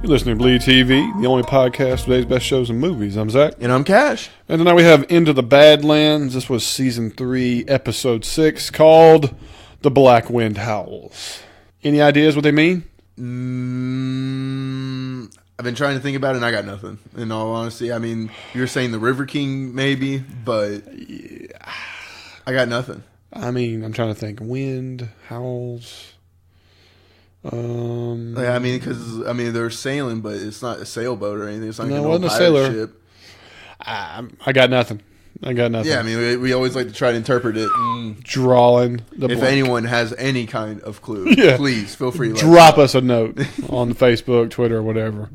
You're listening to BleedTV, the only podcast for today's best shows and movies. I'm Zach. And I'm Cash. And tonight we have Into the Badlands. This was Season 3, Episode 6, called The Black Wind Howls. Any ideas what they mean? I've been trying to think about it, and I got nothing, in all honesty. I mean, you were saying the River King, maybe, but I got nothing. I mean, I'm trying to think. Wind, howls... because they're sailing, but it's not a sailboat or anything. It's not no, like it wasn't a sailor ship. I got nothing. Yeah, I mean, we always like to try to interpret it. Drawing. If anyone has any kind of clue, please feel free to drop us a note on Facebook, Twitter, or whatever.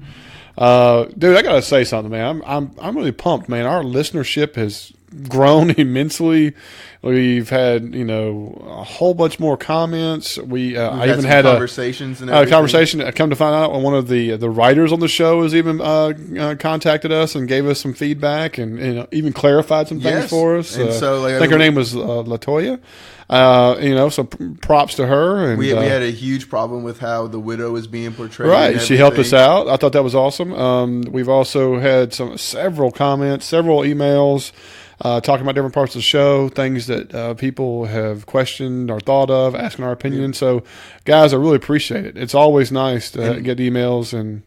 Dude, I gotta say something, man. I'm really pumped, man. Our listenership has grown immensely. We've had, a whole bunch more comments. I even had conversations and a conversation. I come to find out one of the writers on the show has even contacted us and gave us some feedback and even clarified some things for us. And so, I think her name was Latoya. So props to her. And we had a huge problem with how the widow was being portrayed. Right, she helped us out. I thought that was awesome. We've also had several comments, several emails. Talking about different parts of the show, things that people have questioned or thought of, asking our opinion. Yeah. So, guys, I really appreciate it. It's always nice to get emails and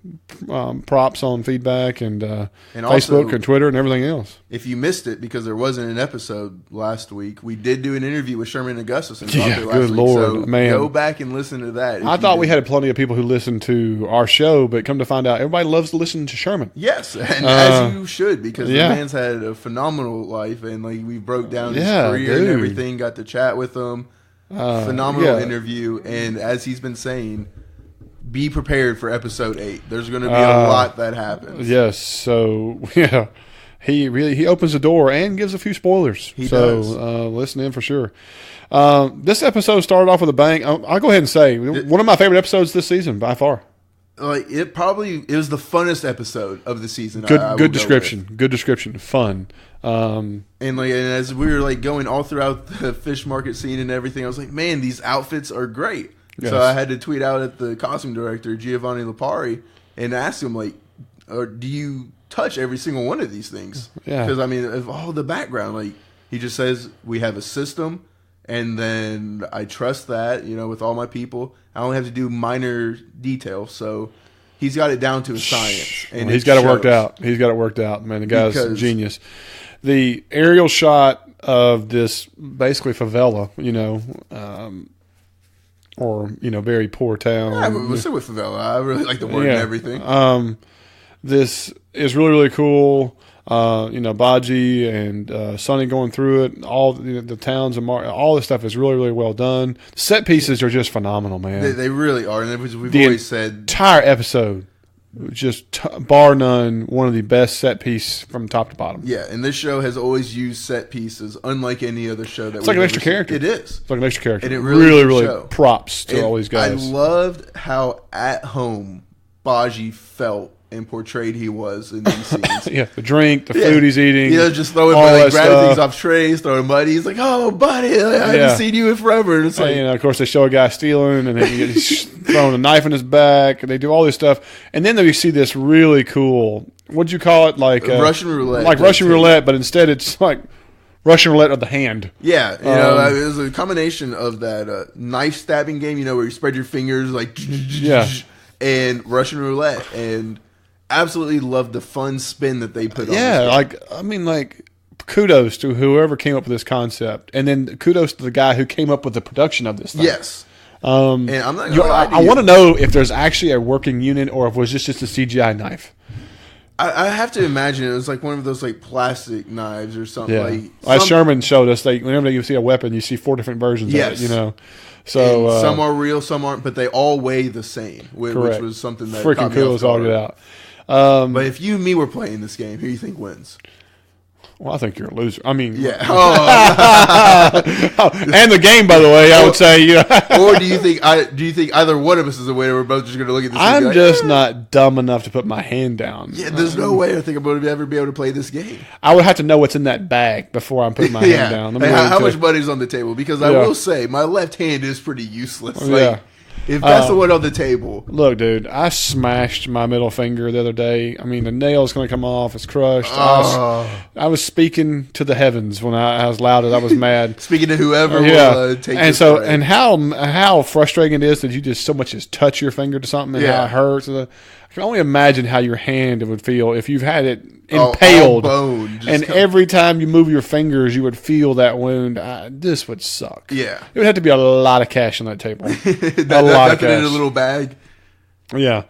props on feedback and Facebook also, and Twitter and everything else. If you missed it because there wasn't an episode last week, we did do an interview with Sherman Augustus and last good week. Lord, so man. Go back and listen to that. I thought we had plenty of people who listened to our show, but come to find out, everybody loves to listen to Sherman. Yes, and as you should, because the man's had a phenomenal life. And we broke down his career and everything, got to chat with him. Phenomenal interview. And as he's been saying, be prepared for episode 8. There's going to be a lot that happens. Yes. So, he opens the door and gives a few spoilers. He does. Listen in for sure. This episode started off with a bang. I'll go ahead and say, one of my favorite episodes this season, by far. It was the funnest episode of the season. Good description. Good description. Fun. And as we were going all throughout the fish market scene and everything, I was like, man, these outfits are great. Yes. So I had to tweet out at the costume director, Giovanni Lipari, and ask him do you touch every single one of these things? Yeah. Because of all the background, he just says we have a system. And then I trust that, with all my people. I only have to do minor details. So he's got it down to a science. And he's got it worked out. He's got it worked out, man. The guy's a genius. The aerial shot of this basically favela, very poor town. Yeah, we'll say with favela. I really like the word and everything. This is really, really cool. Bajie and Sonny going through it, all the towns and all this stuff is really, really well done. The set pieces are just phenomenal, man. They really are. And we've always said, entire episode, just bar none, one of the best set piece from top to bottom. Yeah, and this show has always used set pieces, unlike any other show that. It's like an extra character. It is. It's like an extra character. And it really props to all these guys. I loved how at home Bajie felt and portrayed he was in these scenes. Yeah, the drink, the food he's eating. Just throwing grabbing things off trays, throwing money. He's like, oh, buddy, I haven't seen you in forever. And it's of course, they show a guy stealing, and then he's throwing a knife in his back, and they do all this stuff. And then we see this really cool, what'd you call it? Russian roulette. Like Russian roulette, but instead it's like Russian roulette of the hand. Yeah, it was a combination of that knife stabbing game, where you spread your fingers and Russian roulette, and absolutely loved the fun spin that they put on. Yeah, kudos to whoever came up with this concept, and then kudos to the guy who came up with the production of this thing. Yes. And I'm not gonna lie to you. I want to know if there's actually a working unit or if it was just a CGI knife. I have to imagine it was one of those plastic knives or something. Yeah. As Sherman showed us, whenever you see a weapon, you see 4 different versions of it. So and some are real, some aren't, but they all weigh the same, which was something that freaking cool as all get out. But if you and me were playing this game, who do you think wins? Well, I think you're a loser. I mean, yeah. And the game, by the way, I would say. Or do you think either one of us is a winner? We're both just going to look at this. I'm just not dumb enough to put my hand down. Yeah, there's no way I think I'm going to ever be able to play this game. I would have to know what's in that bag before I'm putting my hand down. How much money's on the table? Because I will say my left hand is pretty useless. If that's the one on the table. Look, dude, I smashed my middle finger the other day. I mean, the nail's going to come off. It's crushed. I was speaking to the heavens when I was loud as I was mad. Speaking to whoever will take and so and how frustrating it is that you just so much as touch your finger to something and how it hurts. I can only imagine how your hand would feel if you've had it impaled. Bone and every time you move your fingers, you would feel that wound. This would suck. Yeah. It would have to be a lot of cash on that table. A lot of cash. In a little bag. Yeah.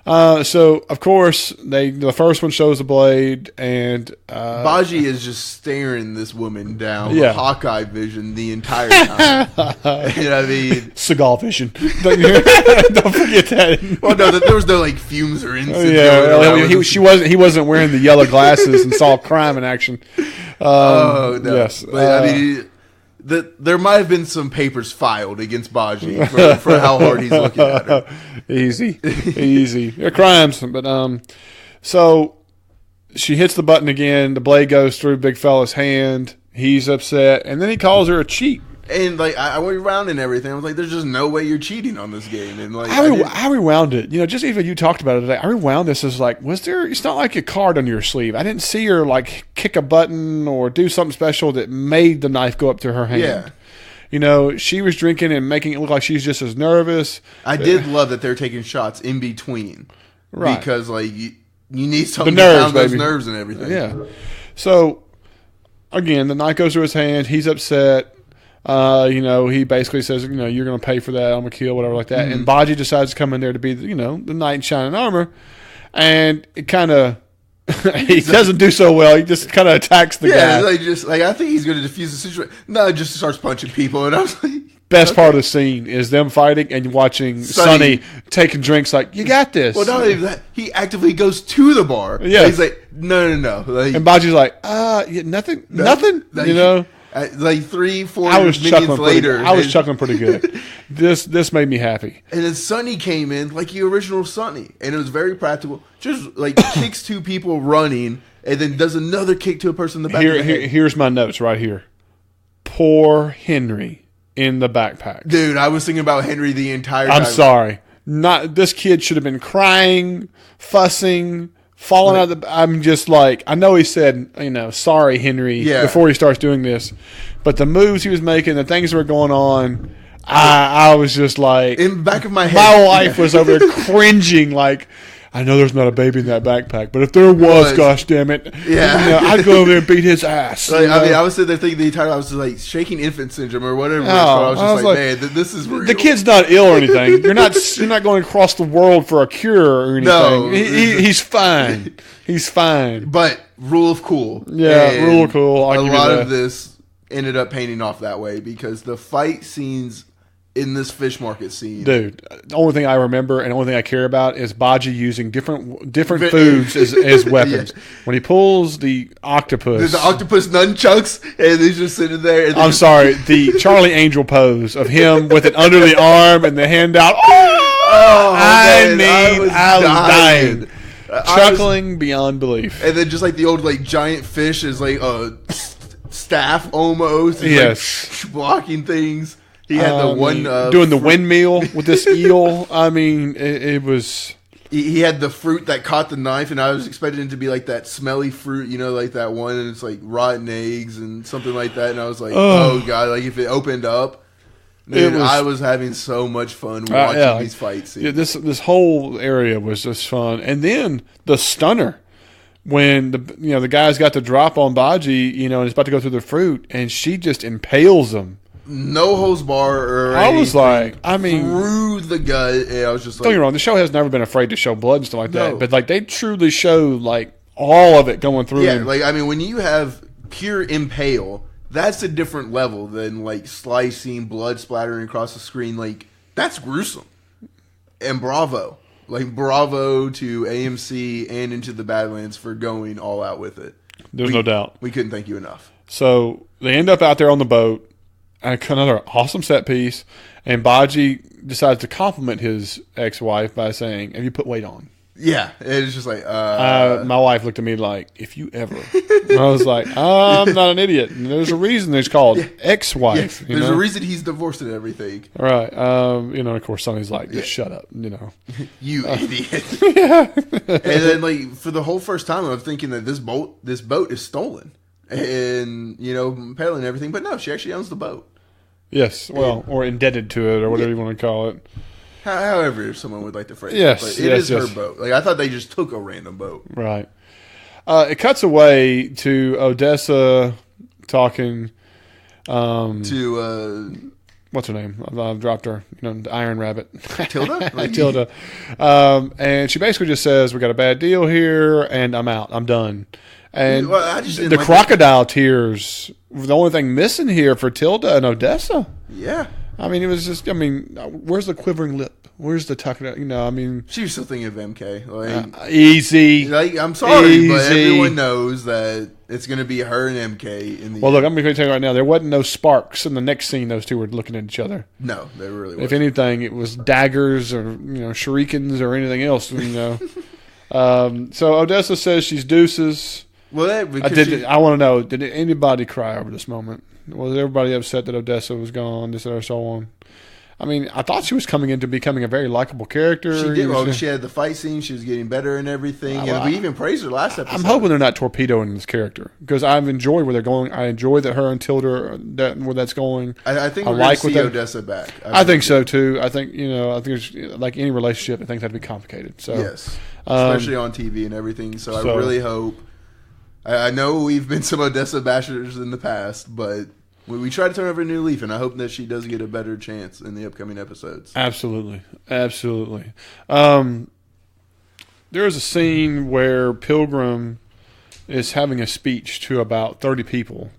So, of course, the first one shows the blade, and Bajie is just staring this woman down with Hawkeye vision the entire time. I mean, Seagal vision. Don't forget that. Well, no, there was no like fumes or incense. He wasn't wearing the yellow glasses and saw crime in action. No. Yes, but I mean. There might have been some papers filed against Bajie for how hard he's looking at her. Easy. They're crimes, but so she hits the button again. The blade goes through big fella's hand. He's upset, and then he calls her a cheat. And like I went around and everything. I was like, "There's just no way you're cheating on this game." And like, I rewound it. Just even you talked about it today. I rewound this as like, was there? It's not like a card under your sleeve. I didn't see her like kick a button or do something special that made the knife go up to her hand. Yeah. She was drinking and making it look like she's just as nervous. I did love that they're taking shots in between, right? Because like you need something to calm those nerves and everything. Yeah. So again, the knife goes through his hand. He's upset. He basically says, you're going to pay for that. I'm going to kill, whatever like that. Mm-hmm. And Bajie decides to come in there to be, the knight in shining armor. And it kind of, he doesn't do so well. He just kind of attacks the guy. I think he's going to defuse the situation. No, just starts punching people. And I was like, best part of the scene is them fighting and watching Sonny taking drinks like, you got this. Well, not even that. He actively goes to the bar. Yeah. He's like, no. Like, and Bajie's like, nothing. Like 3-4 minutes later, I was chuckling pretty good. This made me happy. And then Sonny came in like the original Sonny, and it was very practical. Just like kicks two people running, and then does another kick to a person in the back. Here's my notes right here. Poor Henry in the backpack. Dude, I was thinking about Henry the entire time. I'm sorry. This kid should have been crying, fussing. Falling out of the... I'm just like... I know he said, sorry, Henry, before he starts doing this. But the moves he was making, the things that were going on, I was just like... In the back of my head. My wife was over there cringing like... I know there's not a baby in that backpack, but if there was, gosh damn it, I'd go over there and beat his ass. I was sitting there thinking the entire time, I was just like shaking infant syndrome or whatever. I was just like, man, this is real. The kid's not ill or anything. You're not going across the world for a cure or anything. No, he's fine. He's fine. But rule of cool. Yeah, rule of cool. A lot of this ended up painting off that way because the fight scenes in this fish market scene, dude, the only thing I remember and the only thing I care about is Bajie using different foods as weapons. Yeah. When he pulls the octopus, there's the octopus nunchucks, and he's just sitting there. I'm sorry, the Charlie Angel pose of him with it under the arm and the hand out. I was dying. Chuckling beyond belief. And then just like the old like giant fish is like staff almost, like blocking things. He had the one doing the windmill with this eel. I mean, it was. He had the fruit that caught the knife, and I was expecting it to be like that smelly fruit, like that one, and it's like rotten eggs and something like that. And I was like, oh god, like if it opened up, I was having so much fun watching these fights. Yeah, this whole area was just fun, and then the stunner. When the guys got the drop on Bajie, and he's about to go through the fruit, and she just impales him. No holds bar or I was like, through the gut. And I was just like, don't get me wrong, the show has never been afraid to show blood and stuff like that. But like they truly show like all of it going through. Yeah, when you have pure impale, that's a different level than like slicing, blood splattering across the screen. Like that's gruesome. And bravo to AMC and Into the Badlands for going all out with it. There's no doubt. We couldn't thank you enough. So they end up out there on the boat. Another awesome set piece, and Bajie decides to compliment his ex-wife by saying, "Have you put weight on?" Yeah, it's just like my wife looked at me like, if you ever. And I was like, I'm not an idiot. And there's a reason it's called ex-wife. There's a reason he's divorced and everything. Right. Of course, Sonny's like, just shut up. You idiot. Yeah. And then like for the whole first time, I'm thinking that this boat is stolen, and Pele and everything. But no, she actually owns the boat. Yes. Well, or indebted to it, or whatever you want to call it. However, someone would like to phrase it. But it is her boat. Like I thought they just took a random boat. Right. It cuts away to Odessa talking to what's her name? I've dropped her. The Iron Rabbit. Tilda? Tilda. And she basically just says, we got a bad deal here, and I'm out. I'm done. And I just the crocodile tears were the only thing missing here for Tilda and Odessa. Yeah. I mean, it was just, where's the quivering lip? Where's the tucking? She was still thinking of MK. Easy. I'm sorry, but everyone knows that it's going to be her and MK in the Well, look, I'm going to tell you right now, there wasn't no sparks in the next scene. Those two were looking at each other. No, they really wasn't. If anything, it was daggers or, shurikens or anything else, So Odessa says she's deuces. Well, I want to know, did anybody cry over this moment? Was everybody upset that Odessa was gone, this or so on? I mean, I thought she was coming into becoming a very likable character. She did. Well, she had the fight scene. She was getting better and everything. And we even praised her last episode. I'm hoping they're not torpedoing this character because I've enjoyed where they're going. I enjoy that her and Tilda, where that's going. I think we're going to see Odessa back. I think so, too. I think, I think it's like any relationship, I think that'd be complicated. So yes. Especially on TV and everything. So I really hope. I know we've been some Odessa bashers in the past, but we try to turn over a new leaf, and I hope that she does get a better chance in the upcoming episodes. Absolutely. Absolutely. There is a scene where Pilgrim is having a speech to about 30 people.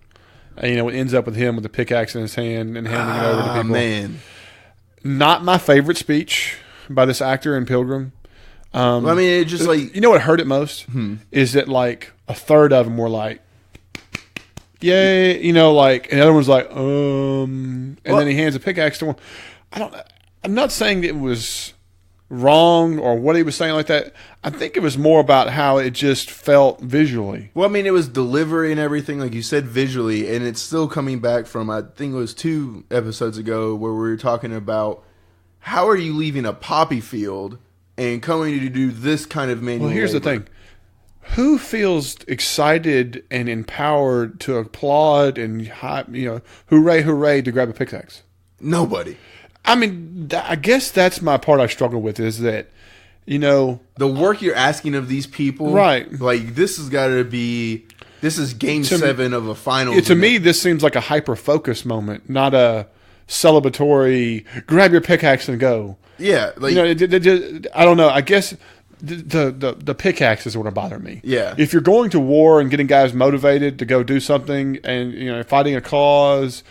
And, it ends up with him with a pickaxe in his hand and handing it over to people. Man. Not my favorite speech by this actor in Pilgrim. It just like... You know what hurt it most? Is that like a third of them were like, yay, and the other one's like, and then he hands a pickaxe to one. I'm not saying it was wrong or what he was saying like that. I think it was more about how it just felt visually. Well, it was delivery and everything, like you said, visually, and it's still coming back from, I think it was 2 episodes ago where we were talking about how are you leaving a poppy field and coming to do this kind of manual Well, here's labor? the thing. Who feels excited and empowered to applaud and, hooray, hooray, to grab a pickaxe? Nobody. I guess that's my part I struggle with is that, the work you're asking of these people. Right. Like, this is game 7 of a final. To me, this seems like a hyper-focus moment, not a celebratory, grab your pickaxe and go. Yeah. I don't know. I guess... The pickaxes would bother me. Yeah. If you're going to war and getting guys motivated to go do something and fighting a cause,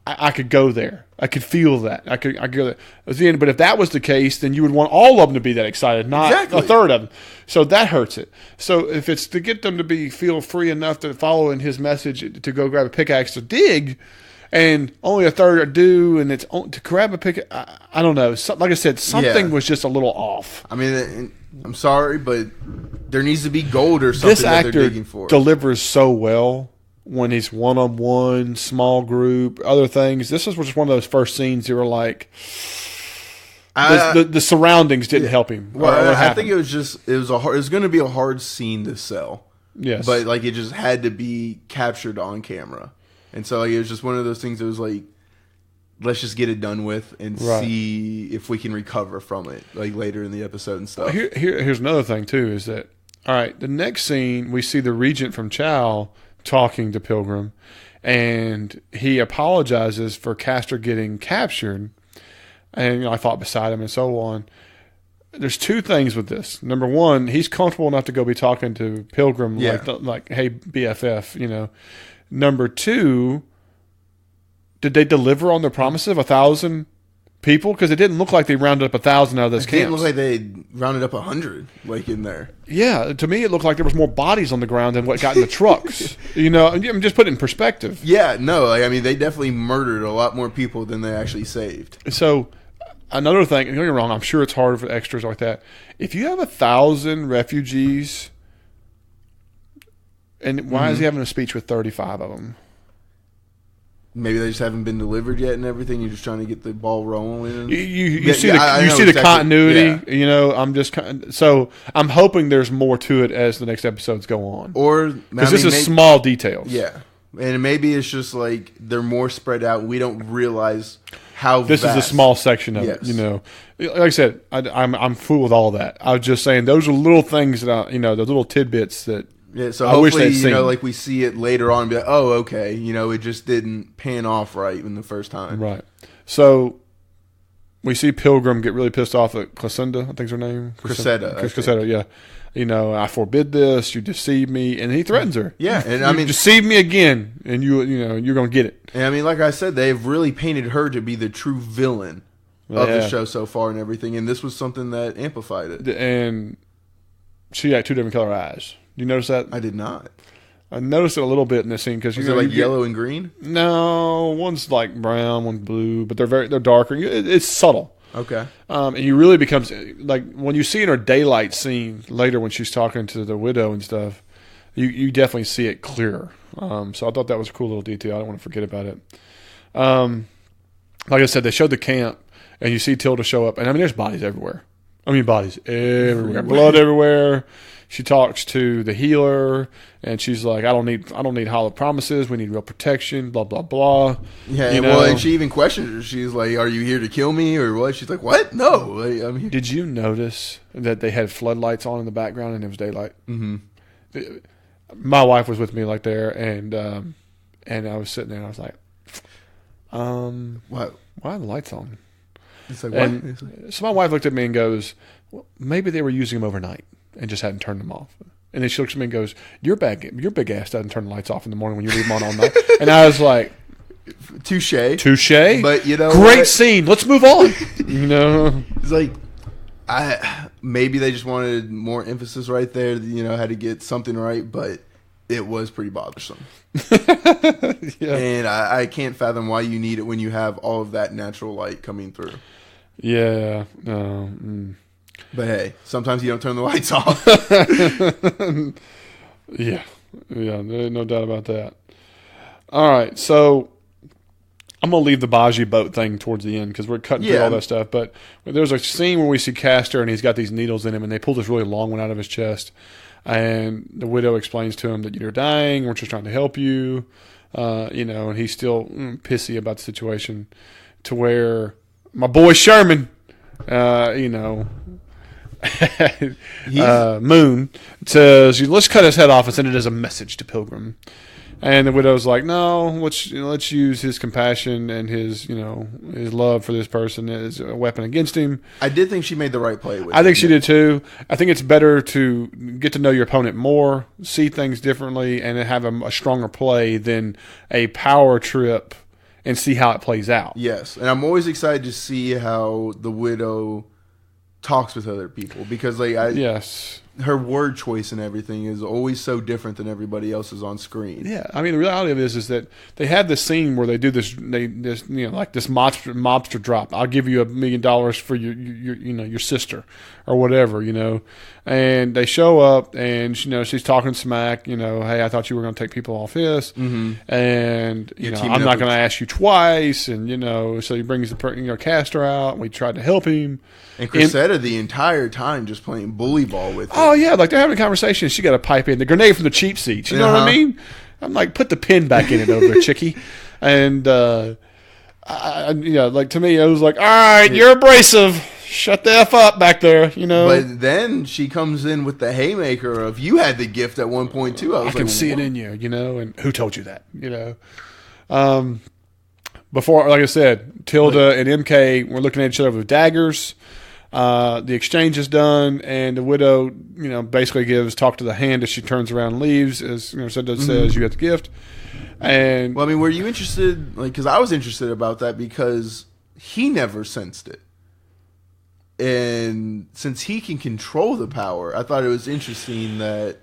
I could go there. I could feel that. I could go there. At the end, but if that was the case, then you would want all of them to be that excited, not a third of them. So that hurts it. So if it's to get them to feel free enough to follow in his message to go grab a pickaxe to dig, and only a third do, and it's to grab a pick. I don't know. Like I said, something was just a little off. I'm sorry, but there needs to be gold or something this that they're actor digging for. Delivers so well when he's one-on-one, small group, other things. This was just one of those first scenes you were like, the surroundings didn't help him. Well, I think it was going to be a hard scene to sell. Yes, but it just had to be captured on camera. And so it was just one of those things that was like, let's just get it done with and see if we can recover from it later in the episode and stuff. Here's another thing, too, is that, all right, the next scene, we see the regent from Chow talking to Pilgrim, and he apologizes for Castor getting captured, and I fought beside him and so on. There's 2 things with this. Number one, he's comfortable enough to go be talking to Pilgrim like, hey, BFF, Number 2, did they deliver on their promises of 1,000 people? Because it didn't look like they rounded up 1,000 out of this camp. It didn't look like they rounded up 100 in there. Yeah, to me it looked like there was more bodies on the ground than what got in the trucks. I'm just putting it in perspective. Yeah, no, they definitely murdered a lot more people than they actually saved. So another thing, don't get me wrong, I'm sure it's hard for extras like that. If you have 1,000 refugees, and why is he having a speech with 35 of them? Maybe they just haven't been delivered yet and everything. You're just trying to get the ball rolling. You see the continuity. You know, I'm hoping there's more to it as the next episodes go on. Or because this is small details. Yeah, and maybe it's just like they're more spread out. We don't realize how this is a small section of it. You know, like I said, I'm full with all that. I was just saying those are little things that the little tidbits that. Yeah, so hopefully, like we see it later on and be like, oh, okay, it just didn't pan off right in the first time. Right. So we see Pilgrim get really pissed off at Crescenda, I think's her name. Crescenda, yeah. I forbid this, you deceive me, and he threatens her. Yeah, and you deceive me again, and you're going to get it. And I mean, like I said, they've really painted her to be the true villain of the show so far and everything, and this was something that amplified it. And she had 2 different color eyes. You notice that? I did not. I noticed it a little bit in this scene because you like yellow and green. No, one's like brown, one's blue, but they're darker. It's subtle. Okay. And you really becomes like when you see in her daylight scene later when she's talking to the widow and stuff, you definitely see it clearer. So I thought that was a cool little detail. I don't want to forget about it. Like I said, they showed the camp, and you see Tilda show up, and I mean, there's bodies everywhere. Bodies everywhere, blood everywhere. She talks to the healer, and she's like, "I don't need hollow promises. We need real protection." Blah blah blah. Yeah, well, and she even questions her. She's like, "Are you here to kill me or what?" She's like, "What? No." Did you notice that they had floodlights on in the background and it was daylight? Mm-hmm. My wife was with me there, and I was sitting there, and I was like, "What? Why are the lights on?" It's like, what? So my wife looked at me and goes, well, maybe they were using them overnight and just hadn't turned them off. And then she looks at me and goes, your big ass doesn't turn the lights off in the morning when you leave them on all night. And I was like, touche. But great what? Scene. Let's move on. It's like, maybe they just wanted more emphasis right there. Had to get something right, but it was pretty bothersome. Yeah. And I can't fathom why you need it when you have all of that natural light coming through. Yeah. But hey, sometimes you don't turn the lights off. Yeah, no doubt about that. All right, so I'm going to leave the Bajie boat thing towards the end because we're cutting through all that stuff. But there's a scene where we see Castor, and he's got these needles in him, and they pull this really long one out of his chest. And the widow explains to him that you're dying, we're just trying to help you. And he's still pissy about the situation to where my boy Sherman, Moon says, let's cut his head off and send it as a message to Pilgrim. And the widow's like, no, let's use his compassion and his love for this person as a weapon against him. I did think she made the right play with I think she did too. I think it's better to get to know your opponent more, see things differently, and have a stronger play than a power trip and see how it plays out. Yes, and I'm always excited to see how the widow talks with other people because her word choice and everything is always so different than everybody else's on screen. Yeah, I mean the reality of it is that they have this scene where they do this like this mobster drop. I'll give you $1 million for your sister or whatever, and they show up and she's talking smack, hey, I thought you were going to take people off this, and I'm not going to ask you twice, and so he brings the Castor out. And we tried to help him. And Crescetta the entire time just playing bully ball with him. Oh, yeah, like they're having a conversation. She got a pipe in. The grenade from the cheap seats. You know what I mean? I'm like, put the pin back in it over there, chickie. And, like to me, it was like, all right, you're abrasive. Shut the F up back there, But then she comes in with the haymaker of, you had the gift at one point, too. I can see it in you, and who told you that, Before, like I said, Tilda and MK were looking at each other with daggers. The exchange is done, and the widow, basically talk to the hand as she turns around and leaves. As says, you have the gift. And well, I mean, were you interested? Because I was interested about that because he never sensed it, and since he can control the power, I thought it was interesting that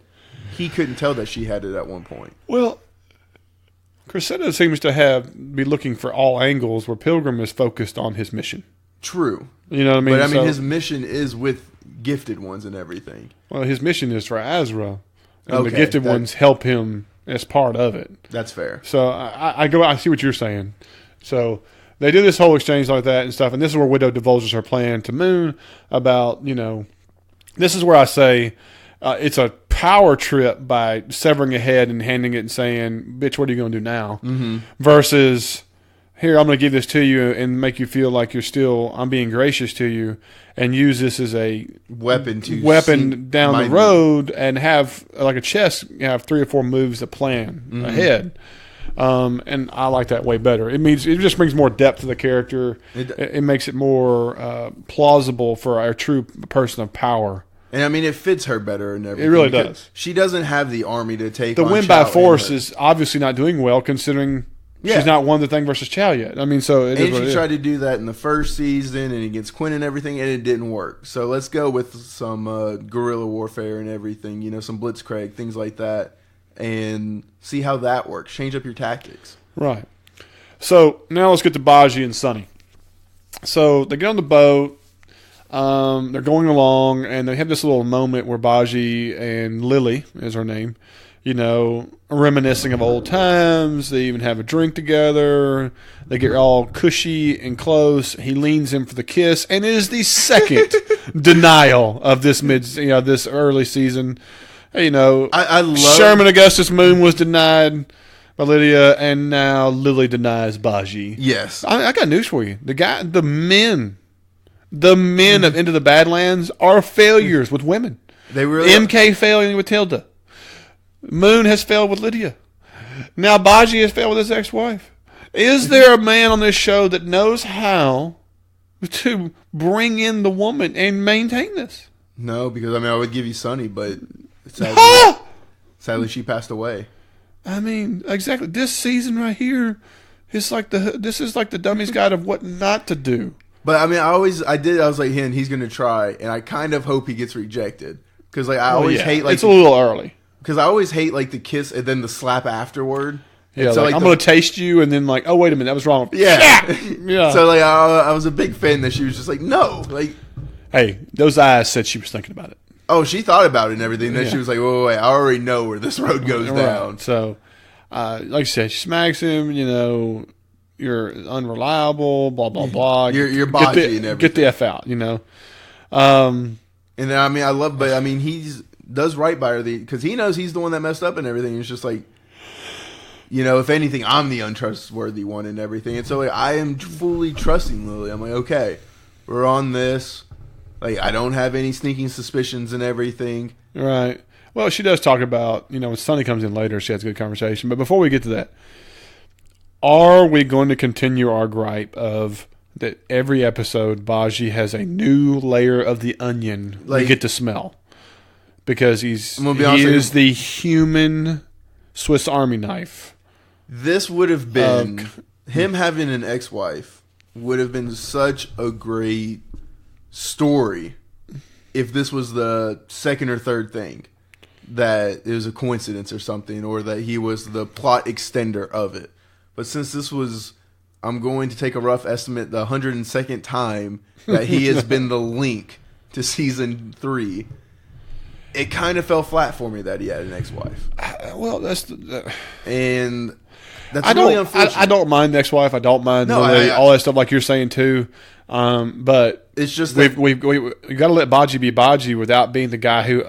he couldn't tell that she had it at one point. Well, Crescetta seems to be looking for all angles, where Pilgrim is focused on his mission. True. You know what I mean? But I mean, his mission is with gifted ones and everything. Well, his mission is for Azra, and the gifted ones help him as part of it. That's fair. So I see what you're saying. So they do this whole exchange like that and stuff, and this is where Widow divulges her plan to Moon about, this is where I say it's a power trip by severing a head and handing it and saying, bitch, what are you going to do now? Mm-hmm. Versus, here, I'm going to give this to you and make you feel like I'm being gracious to you, and use this as a weapon down the road and have, like a chess, have 3 or 4 moves to plan ahead. And I like that way better. It just brings more depth to the character. It makes it more plausible for a true person of power. And I mean, it fits her better and everything. It really does. She doesn't have the army to take. The win by force is obviously not doing well, considering she's not won the thing versus Chow yet. I mean, so it is what it is. She tried to do that in the first season and against Quinn and everything, and it didn't work. So let's go with some guerrilla warfare and everything. Some blitzkrieg, things like that, and see how that works. Change up your tactics. Right. So now let's get to Bajie and Sunny. So they get on the boat. They're going along, and they have this little moment where Bajie and Lily is her name, reminiscing of old times. They even have a drink together. They get all cushy and close. He leans in for the kiss, and it is the second denial of this this early season. I love Sherman Augustus Moon was denied by Lydia, and now Lily denies Bajie. Yes, I got news for you. The men of Into the Badlands are failures with women. They really MK failing with Tilda. Moon has failed with Lydia. Now Bajie has failed with his ex-wife. Is there a man on this show that knows how to bring in the woman and maintain this? No, because I would give you Sunny, but sadly she passed away. I mean, exactly. This season right here is this is like the dummy's guide of what not to do. But I mean, I was like, he's going to try, and I kind of hope he gets rejected because I always hate it's a little early. Because I always hate the kiss and then the slap afterward. Yeah, so I'm going to taste you, and then oh wait a minute, that was wrong. Yeah, yeah. So I was a big fan that she was just like, no, hey, those eyes said she was thinking about it. Oh, she thought about it and everything. Then she was like, wait, I already know where this road goes down. So, like I said, she smacks him. You're unreliable, blah, blah, blah. You're Bajie and everything. Get the F out, And then, he does right by her because he knows he's the one that messed up and everything. It's just like, if anything, I'm the untrustworthy one and everything. And so I am fully trusting Lily. I'm like, okay, we're on this. I don't have any sneaking suspicions and everything. Right. Well, she does talk about, when Sunny comes in later, she has a good conversation. But before we get to that, are we going to continue our gripe of that every episode Bajie has a new layer of the onion we get to smell? Because he is the human Swiss Army knife. This would have been him having an ex-wife would have been such a great story if this was the second or third thing, that it was a coincidence or something, or that he was the plot extender of it. But since this was, I'm going to take a rough estimate, the 102nd time that he has been the link to season 3, it kind of fell flat for me that he had an ex-wife. Well, and that's really unfortunate. I don't mind ex-wife. I don't mind all that stuff like you're saying too. But it's just we got to let Bajie be Bajie without being the guy who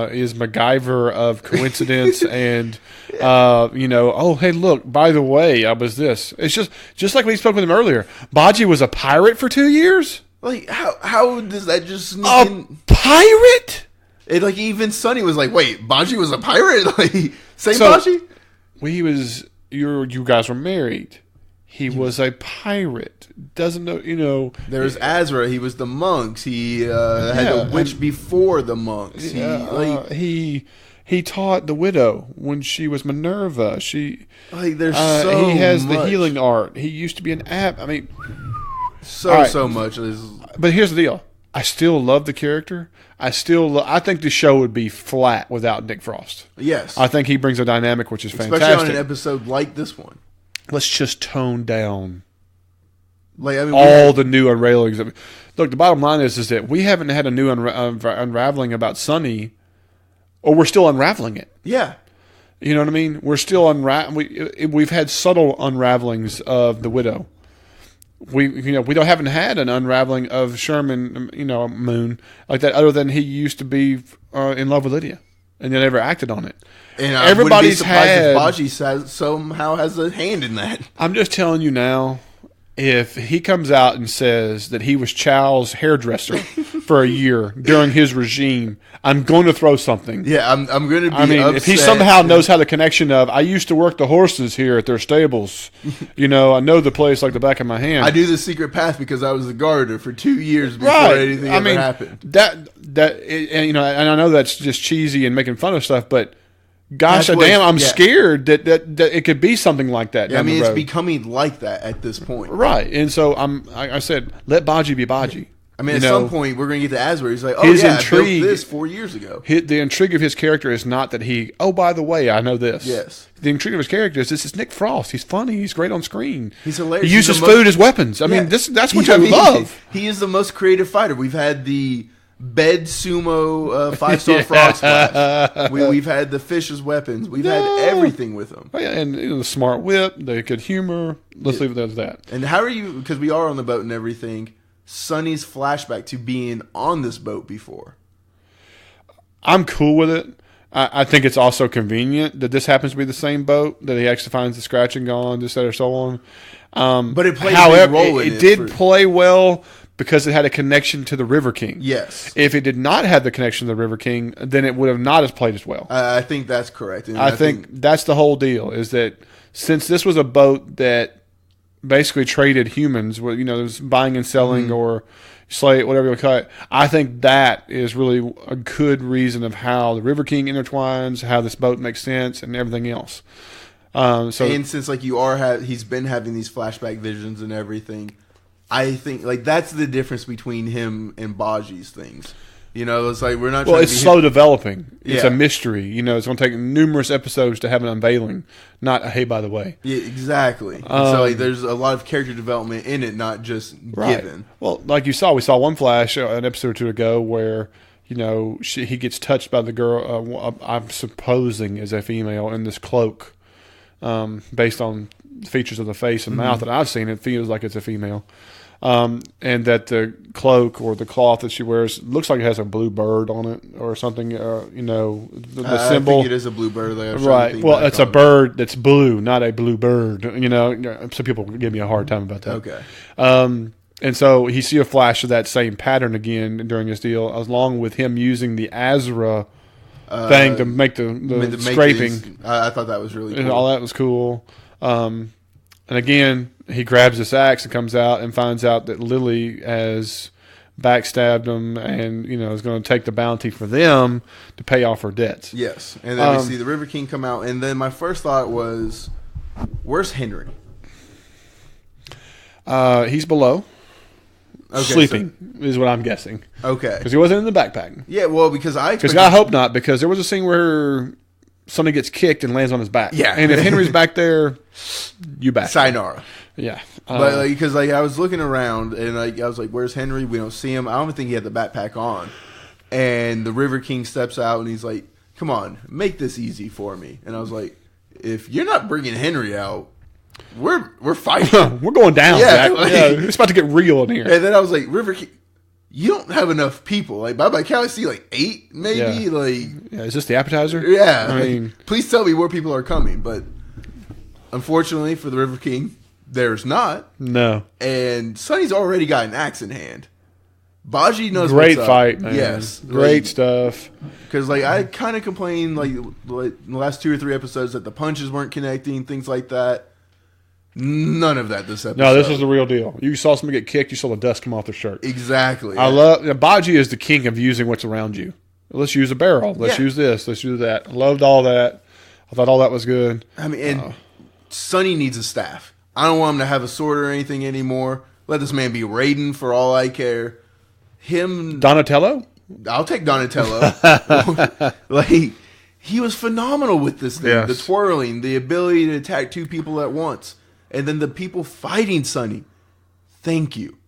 is MacGyver of coincidence and oh hey look, by the way, I was this. It's just like we spoke with him earlier. Bajie was a pirate for 2 years. How does that just sneak in? Pirate? It even Sunny was like, wait, Bajie was a pirate? Bajie? You guys were married. He was a pirate. Doesn't know, There's Azra. He was the monks. He had a witch before the monks. He taught the widow when she was Minerva. He has the healing art. He used to be an app. I mean, so much. But here's the deal. I still love the character. I think the show would be flat without Nick Frost. Yes. I think he brings a dynamic which is fantastic. Especially on an episode like this one. Let's just tone down Like, I mean, all the new unravelings. Look, the bottom line is that we haven't had a new unraveling about Sonny, or we're still unraveling it. Yeah. You know what I mean? We're still we've had subtle unravelings of the widow. We haven't had an unraveling of Sherman, Moon like that, other than he used to be in love with Lydia, and they never acted on it. And everybody's had. Bajie somehow has a hand in that. I'm just telling you now. If he comes out and says that he was Chow's hairdresser for a year during his regime, I'm going to throw something. Yeah, I'm going to be upset. If he somehow knows how the connection of, I used to work the horses here at their stables. I know the place like the back of my hand. I do the secret path because I was the gardener for 2 years before anything ever happened. And I know that's just cheesy and making fun of stuff, but gosh damn, I'm scared that it could be something like that. Yeah, it's becoming like that at this point. Right. And so I said, let Bajie be Bajie. I mean, at some point, we're going to get to Asbury. He's like, I built this 4 years ago. The intrigue of his character is not that by the way, I know this. Yes. The intrigue of his character is this is Nick Frost. He's funny. He's great on screen. He's hilarious. He uses food as weapons. I mean, that's what you love. He is the most creative fighter. We've had the bed sumo 5-star frog splash. We've had the fish as weapons. We've had everything with them. Oh, yeah, and the smart whip, the good humor. Let's leave it at that. And how are you, because we are on the boat and everything, Sonny's flashback to being on this boat before? I'm cool with it. I think it's also convenient that this happens to be the same boat, that he actually finds the scratching gone, this, that, or so on. But it played a big role in it. It did play well because it had a connection to the River King. Yes. If it did not have the connection to the River King, then it would have not as played as well. I think that's correct. And I think that's the whole deal, is that since this was a boat that basically traded humans, there was buying and selling or slave, whatever you call it, I think that is really a good reason of how the River King intertwines, how this boat makes sense, and everything else. And since he's been having these flashback visions and everything, I think that's the difference between him and Bajie's things. It's like we're not. Well, it's slow developing. It's a mystery. It's going to take numerous episodes to have an unveiling. Not a hey, by the way. Yeah, exactly. So there's a lot of character development in it, not just given. Well, like we saw one flash an episode or two ago where he gets touched by the girl. I'm supposing is a female in this cloak, based on features of the face and mouth that I've seen. It feels like it's a female. And that the cloak or the cloth that she wears looks like it has a blue bird on it or something. The symbol. I think it is a blue bird there. Right. Well, it's a bird that's blue, not a blue bird. Some people give me a hard time about that. Okay. And so he see a flash of that same pattern again during his deal, along with him using the Azra thing to make the scraping. I thought that was really cool. And all that was cool. And again, he grabs this axe and comes out and finds out that Lily has backstabbed him and, is going to take the bounty for them to pay off her debts. Yes. And then we see the River King come out. And then my first thought was, where's Henry? He's below. Okay, sleeping is what I'm guessing. Okay. Because he wasn't in the backpack. Yeah, well, because I hope not, because there was a scene where somebody gets kicked and lands on his back. Yeah. And if Henry's back there, you back. Sayonara. Yeah. But because I was looking around and I was like, where's Henry? We don't see him. I don't think he had the backpack on. And the River King steps out and he's like, come on, make this easy for me. And I was like, if you're not bringing Henry out, we're fighting. We're going down, Jack. It's about to get real in here. And then I was like, River King, you don't have enough people. By my count, I see 8, maybe. Is this the appetizer? Yeah. I mean, please tell me more people are coming. But unfortunately for the River King, there's not. No. And Sonny's already got an axe in hand. Bajie knows great what's fight, up. man. Yes. Great stuff. Because I kind of complained in the last 2 or 3 episodes that the punches weren't connecting, things like that. None of that this episode. No, this is the real deal. You saw somebody get kicked, you saw the dust come off their shirt. Exactly. Bajie is the king of using what's around you. Let's use a barrel. Let's use this. Let's use that. I loved all that. I thought all that was good. I mean, and Sonny needs a staff. I don't want him to have a sword or anything anymore. Let this man be Raiden for all I care. Donatello? I'll take Donatello. He was phenomenal with this thing. Yes. The twirling, the ability to attack 2 people at once. And then the people fighting Sonny. thank you.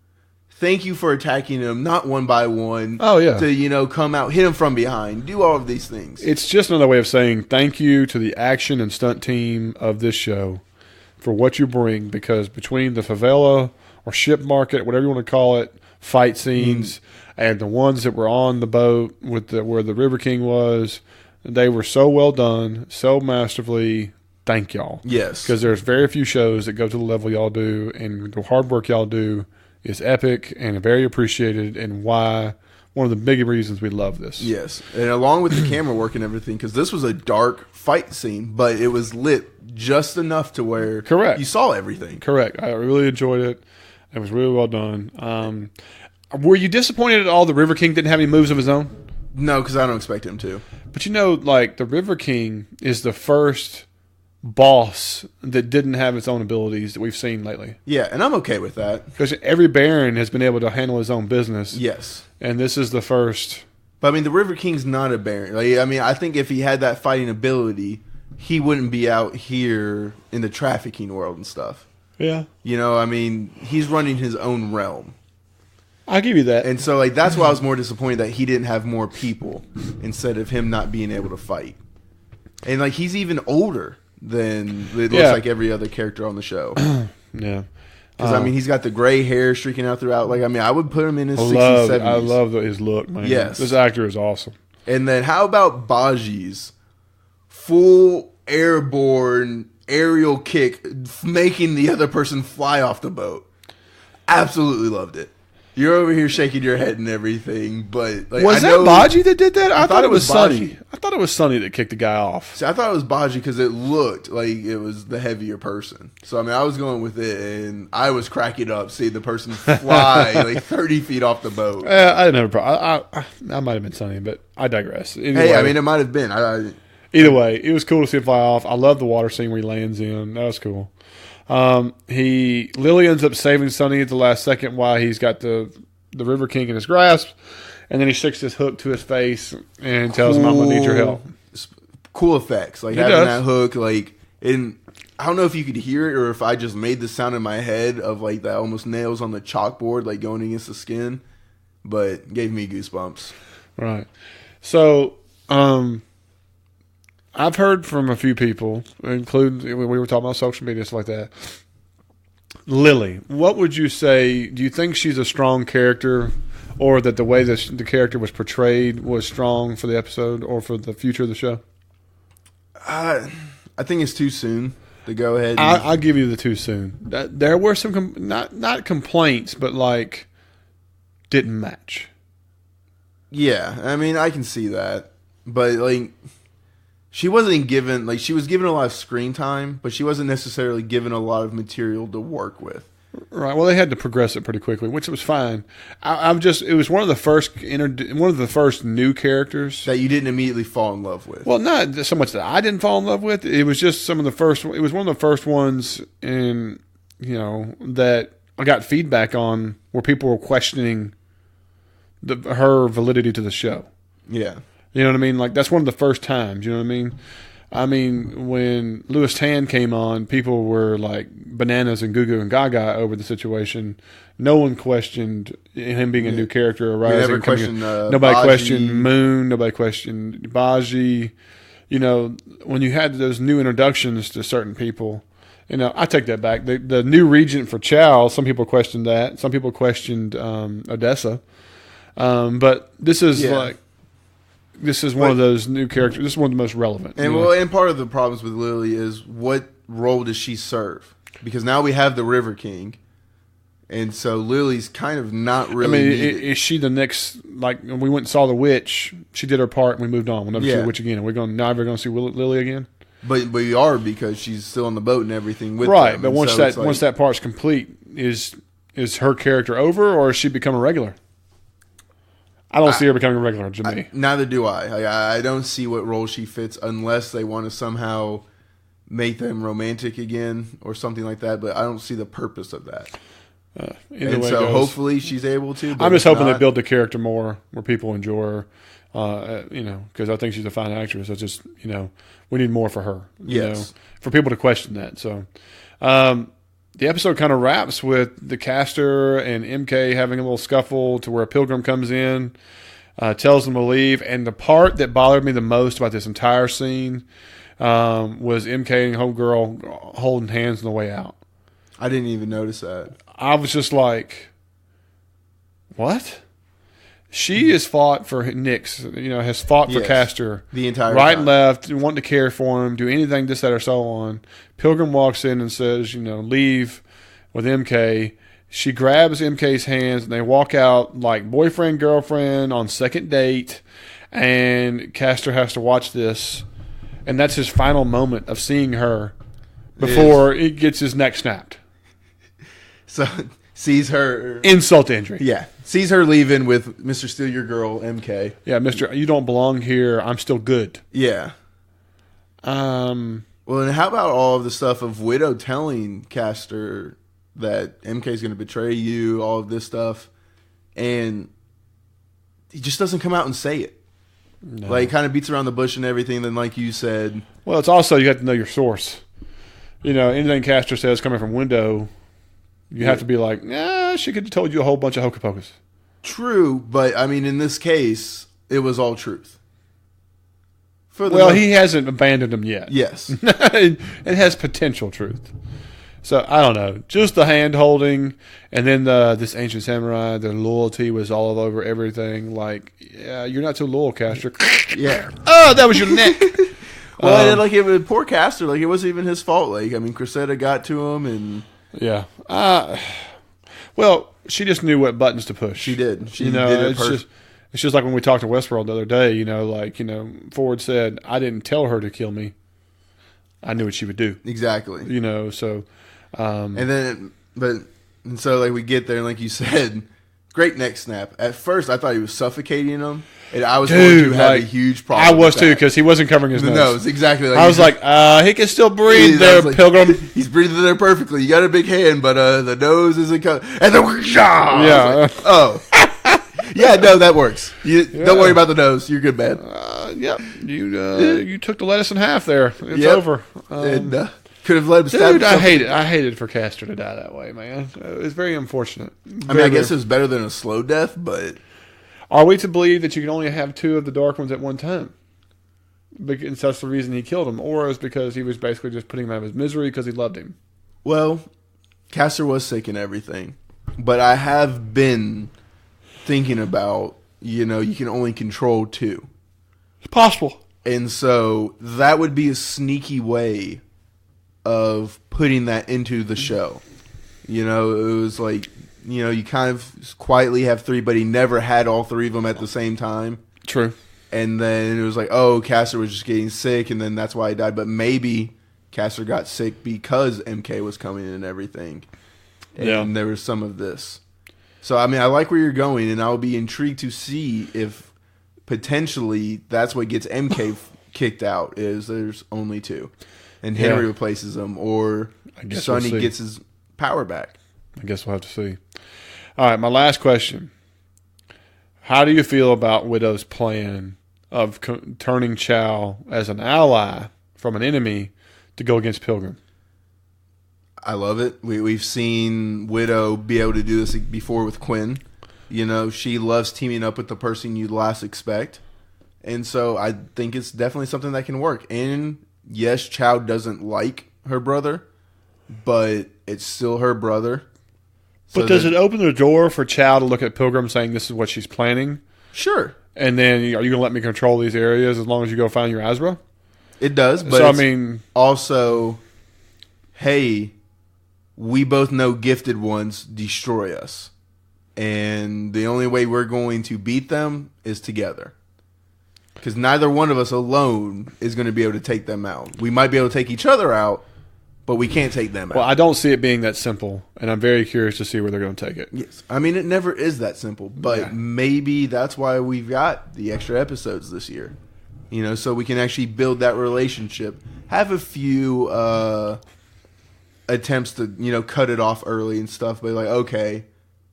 Thank you for attacking him, not one by one. Oh, yeah. To, come out, hit him from behind, do all of these things. It's just another way of saying thank you to the action and stunt team of this show for what you bring, because between the favela or ship market, whatever you want to call it, fight scenes, and the ones that were on the boat with where the River King was, they were so well done, so masterfully. Thank y'all. Yes. Because there's very few shows that go to the level y'all do, and the hard work y'all do is epic and very appreciated, and one of the big reasons we love this. Yes, and along with the camera work and everything, because this was a dark fight scene, but it was lit just enough to where Correct. You saw everything. Correct. I really enjoyed it. It was really well done. Were you disappointed at all the River King didn't have any moves of his own? No, because I don't expect him to. But the River King is the first boss that didn't have its own abilities that we've seen lately. Yeah, and I'm okay with that. Because every Baron has been able to handle his own business. Yes. And this is the first. But, the River King's not a Baron. I think if he had that fighting ability, he wouldn't be out here in the trafficking world and stuff. Yeah. He's running his own realm. I'll give you that. And so, that's why I was more disappointed that he didn't have more people instead of him not being able to fight. And, he's even older than it looks like every other character on the show. Yeah. Because, he's got the gray hair streaking out throughout. I would put him in his 60s, 70s. I love his look, man. Yes. This actor is awesome. And then how about Bajie's full airborne aerial kick, making the other person fly off the boat? Absolutely loved it. You're over here shaking your head and everything, but was that Bajie that did that? I thought it was Sonny. Bajie. I thought it was Sonny that kicked the guy off. See, I thought it was Bajie because it looked like it was the heavier person. So I was going with it, and I was cracking up seeing the person fly 30 feet off the boat. I didn't have a problem. I might have been Sonny, but I digress. Anyway, it might have been. Either way, it was cool to see him fly off. I love the water scene where he lands in. That was cool. Lily ends up saving Sonny at the last second while he's got the River King in his grasp, and then he sticks his hook to his face and tells him, "I'm gonna need your help." Cool effects, having that hook, and I don't know if you could hear it or if I just made the sound in my head of that almost nails on the chalkboard, going against the skin, but gave me goosebumps. Right. So, I've heard from a few people, including we were talking about social media and stuff like that. Lily, what would you say? Do you think she's a strong character, or that the way the character was portrayed was strong for the episode or for the future of the show? I think it's too soon to go ahead. I'll give you the too soon. There were some not complaints, but didn't match. Yeah, I can see that, but she wasn't given, she was given a lot of screen time, but she wasn't necessarily given a lot of material to work with. Right. Well, they had to progress it pretty quickly, which was fine. It was one of the first new characters that you didn't immediately fall in love with. Well, not so much that I didn't fall in love with. It was just some of the first. It was one of the first ones that I got feedback on where people were questioning her validity to the show. Yeah. You know what I mean? That's one of the first times. You know what I mean? When Louis Tan came on, people were bananas and goo goo and gaga over the situation. No one questioned him being a new character arising. Nobody questioned Moon. Nobody questioned Bajie. When you had those new introductions to certain people, I take that back. The new regent for Chow, some people questioned that. Some people questioned Odessa. But this is This is one of those new characters. This is one of the most relevant. And part of the problems with Lily is what role does she serve? Because now we have the River King, and so Lily's kind of not really. Is she the next? When we went and saw the witch, she did her part, and we moved on. We'll never see the witch again. Are we never going to see Lily again? But we are, because she's still on the boat and everything with right. them. But once that part's complete, is her character over, or has she become a regular? I don't see her becoming a regular to me. Neither do I. I don't see what role she fits unless they want to somehow make them romantic again or something like that. But I don't see the purpose of that. Hopefully she's able to. I'm just hoping they build the character more where people enjoy her. Because I think she's a fine actress. It's just we need more for her. For people to question that. So the episode kind of wraps with the Castor and MK having a little scuffle to where Pilgrim comes in, tells them to leave. And the part that bothered me the most about this entire scene was MK and homegirl holding hands on the way out. I didn't even notice that. I was just like, what? She has fought for Nyx, has fought for Castor the entire right time. And left, wanting to care for him, do anything, this, that, or so on. Pilgrim walks in and says, leave with MK. She grabs MK's hands and they walk out like boyfriend, girlfriend on second date. And Castor has to watch this. And that's his final moment of seeing her before he gets his neck snapped. So sees her. Insult to injury. Yeah. Sees her leaving with Mr. Steal Your Girl, MK. Yeah, Mr. You don't belong here. I'm still good. Yeah. Well, and how about all of the stuff of Widow telling Castor that MK is going to betray you, all of this stuff, and he just doesn't come out and say it. No. Like, kind of beats around the bush and everything. Then, like you said, well, it's also you have to know your source. Anything Castor says coming from Widow, you have to be like, she could have told you a whole bunch of hocus pocus. True, but I mean, in this case, it was all truth. He hasn't abandoned him yet. Yes. It has potential truth. So, I don't know. Just the hand-holding, and then this ancient samurai, their loyalty was all over everything. Like, you're not so loyal, Castor. Yeah. Oh, that was your neck. Well, it was poor Castor. Like, it wasn't even his fault. Like, I mean, Cressida got to him, and... Yeah. Well, she just knew what buttons to push. She did. She did it it's just like when we talked to Westworld the other day, Ford said, I didn't tell her to kill me. I knew what she would do. Exactly. So... and so like we get there and like you said, great neck snap. At first I thought he was suffocating him, and I was going to have a huge problem. I was too, because he wasn't covering his nose. Exactly. Like I was like, he can still breathe there, Pilgrim. He's breathing there perfectly. You got a big hand, but the nose isn't covered. And then yeah. Oh. Yeah, no, that works. Don't worry about the nose. You're good, man. Yep. You took the lettuce in half there. It's over. Could have let him stab himself. I hated for Castor to die that way, man. It was very unfortunate. I guess it was better than a slow death, but... Are we to believe that you can only have two of the Dark Ones at one time? Because that's the reason he killed him. Or is because he was basically just putting him out of his misery because he loved him? Well, Castor was sick and everything. But I have been thinking about, you can only control two. It's possible. And so that would be a sneaky way of putting that into the show. It was like, you kind of quietly have three, but he never had all three of them at the same time. True. And then it was like, oh, Castor was just getting sick, and then that's why he died. But maybe Castor got sick because MK was coming in and everything. And there was some of this. So, I mean, I like where you're going, and I'll be intrigued to see if potentially that's what gets MK kicked out, is there's only two. And Henry replaces him, or Sonny gets his power back. I guess we'll have to see. All right, my last question. How do you feel about Widow's plan of turning Chow as an ally from an enemy to go against Pilgrim? I love it. We've seen Widow be able to do this before with Quinn. She loves teaming up with the person you'd last expect. And so I think it's definitely something that can work. And yes, Chow doesn't like her brother, but it's still her brother. But does it open the door for Chow to look at Pilgrim saying this is what she's planning? Sure. And then, are you going to let me control these areas as long as you go find your Azra? It does, but also, hey, we both know gifted ones destroy us. And the only way we're going to beat them is together. Because neither one of us alone is going to be able to take them out. We might be able to take each other out, but we can't take them out. Well, I don't see it being that simple, and I'm very curious to see where they're going to take it. Yes. I mean, it never is that simple, but maybe that's why we've got the extra episodes this year. So we can actually build that relationship. Have a few attempts to, cut it off early and stuff, but like, okay,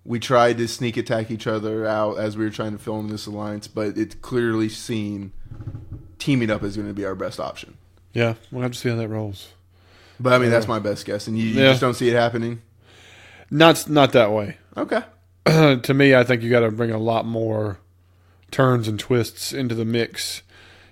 we tried to sneak attack each other out as we were trying to film this alliance, but it's clearly seen teaming up is going to be our best option. Yeah, we'll have to see how that rolls. But I mean, that's my best guess, and you just don't see it happening. Not that way. Okay. To me, I think you got to bring a lot more turns and twists into the mix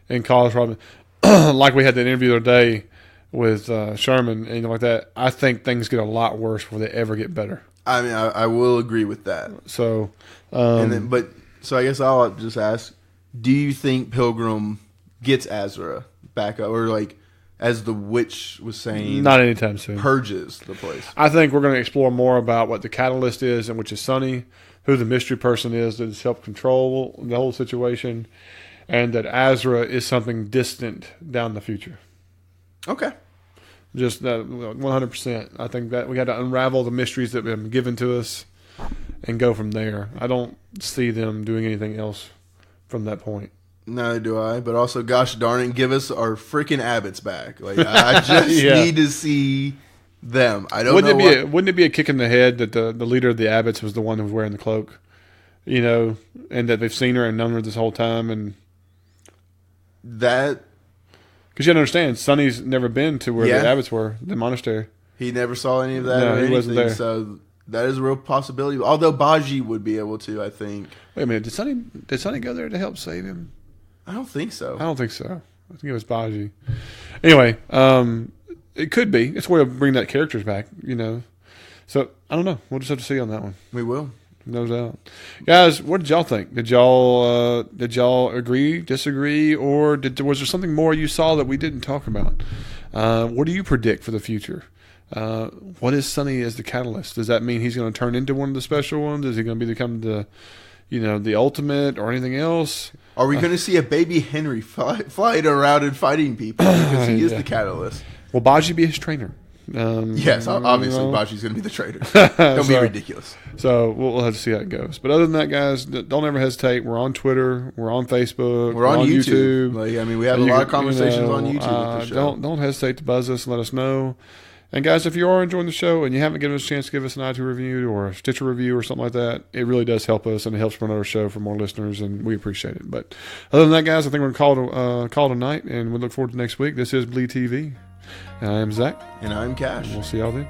in college Robin. Like we had that interview the other day with Sherman and like that. I think things get a lot worse before they ever get better. I mean, I will agree with that. So, so I guess I'll just ask: do you think Pilgrim gets Azra back up, or like, as the witch was saying, not anytime soon, purges the place? I think we're going to explore more about what the catalyst is, and which is Sonny, who the mystery person is that has helped control the whole situation, and that Azra is something distant down the future. Okay. Just 100%. I think that we got to unravel the mysteries that have been given to us and go from there. I don't see them doing anything else from that point. Neither do I. But also, gosh darn it, give us our freaking Abbotts back. Like, I just need to see them. I don't know. Wouldn't it be a kick in the head that the leader of the Abbotts was the one who was wearing the cloak? You know, and that they've seen her and known her this whole time, and that. Because you understand, Sonny's never been to where the Abbotts were, the monastery. He never saw any of that. No, or he wasn't there. So that is a real possibility. Although Bajie would be able to, I think. Wait a minute, did Sonny go there to help save him? I don't think so. I think it was Bajie. Anyway, it could be. It's a way to bring that characters back, you know. So I don't know. We'll just have to see on that one. We will. No doubt. Guys, what did y'all think? Did y'all agree, disagree, or was there something more you saw that we didn't talk about? What do you predict for the future? What is Sonny as the catalyst? Does that mean he's going to turn into one of the special ones? Is he going to become the ultimate or anything else? Are we going to see a baby Henry flying around and fighting people because he is the catalyst? Will Bajie be his trainer? Yes, obviously Bajie's going to be the trader. Don't be ridiculous. So we'll have to see how it goes. But other than that, guys, don't ever hesitate. We're on Twitter. We're on Facebook. We're on YouTube. Like, I mean, we have a lot of conversations on YouTube with the show. Don't hesitate to buzz us and let us know. And guys, if you are enjoying the show and you haven't given us a chance to give us an iTunes review or a Stitcher review or something like that, it really does help us and it helps promote our show for more listeners, and we appreciate it. But other than that, guys, I think we're going to call it a night, and we look forward to next week. This is BleedTV. I am Zach. And I'm Cash. And we'll see y'all then.